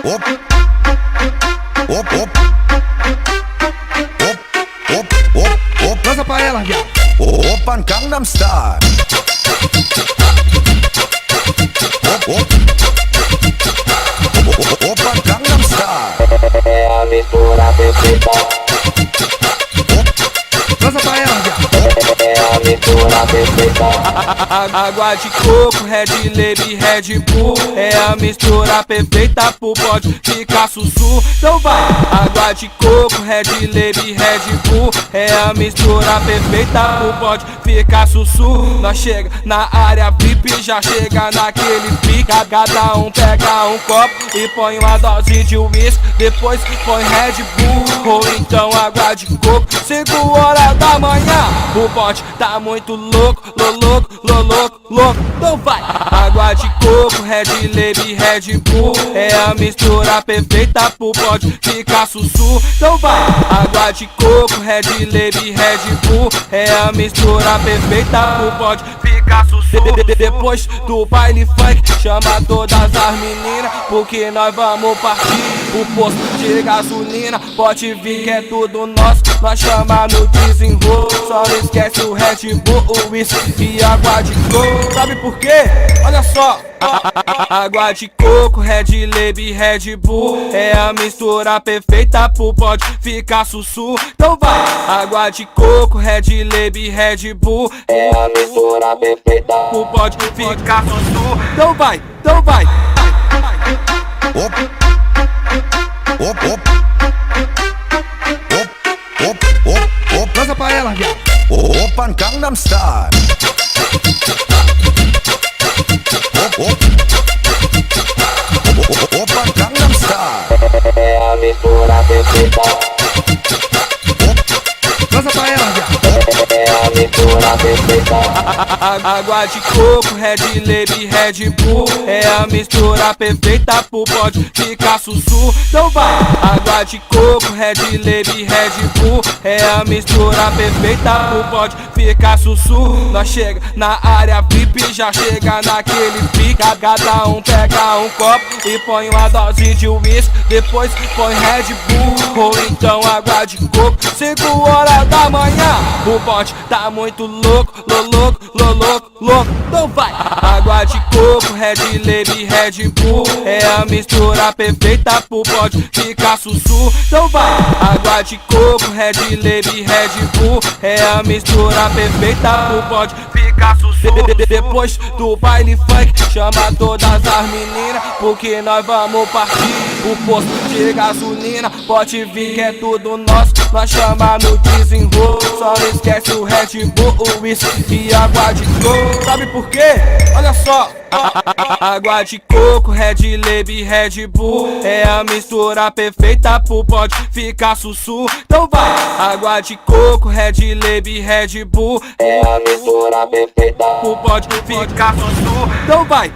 Op, op, op, Lança pra ela, viado. Oppan Gangnam Style. Oppan Gangnam Style. É a mistura perfeita. Lança pra ela, viado. É a mistura perfeita. Água de coco, Red Label, Red Bull. É a mistura perfeita pro pode ficar sussu. Então vai! Água de coco, Red Label, Red Bull. É a mistura perfeita pro pode ficar sussu. Nós chega na área VIP, já chega naquele pique. Cada um pega um copo e põe uma dose de uísque. Depois põe Red Bull ou então água de coco. 5 horas da manhã, o bote tá muito louco, louco. Então vai! Água de coco, Red Label, Red Bull. É a mistura perfeita pro pode ficar sussu. Então vai! Água de coco, Red Label, Red Bull. É a mistura perfeita pro pode ficar sussu. Depois do baile funk, chama todas as meninas, porque nós vamos partir o posto de gasolina. Pode vir que é tudo nosso, nós chama no desenrolo. Só não esquece o Red Bull, o whisky e água de coco. Sabe por quê? Olha só. Água de coco, Red Label, Red Bull. É a mistura perfeita pro pode ficar sussu. Então vai! Água de coco, Red Label, Red Bull. É a mistura perfeita. Pro pode ficar sussu. Então vai! Então vai! Op, op, Lança pra ela, viado. Oppan Gangnam Style. Oppan Gangnam Style. É a mistura perfeita. Lança pra ela, viado. É a mistura perfeita. Água de coco, Red Label, Red Bull. É a mistura perfeita pro pode ficar sussu. Então vai! Água de coco, Red Label, Red Bull. É a mistura perfeita pro pode ficar sussu. Nós chega na área VIP, já chega naquele pique. Cada um pega um copo e põe uma dose de uísque. Depois põe Red Bull ou então água de coco. 5 horas da manhã, o bote tá muito louco. Então vai! Água de coco, Red Label, Red Bull. É a mistura perfeita pro pode ficar sussu. Então vai! Água de coco, Red Label, Red Bull. É a mistura perfeita pro pode ficar sussu. Depois do baile funk, chama todas as meninas, porque nós vamos partir o posto de gasolina. Pode vir que é tudo nosso, nós chama no desenrolo. Só não esquece o Red Bull, o whisky e água de coco. Sabe por quê? Olha só. Água de coco, Red Label, Red Bull. É a mistura perfeita pro pode ficar sussu. Então vai! Água de coco, Red Label, Red Bull. É a mistura perfeita. Pro pode ficar sussu. Então vai!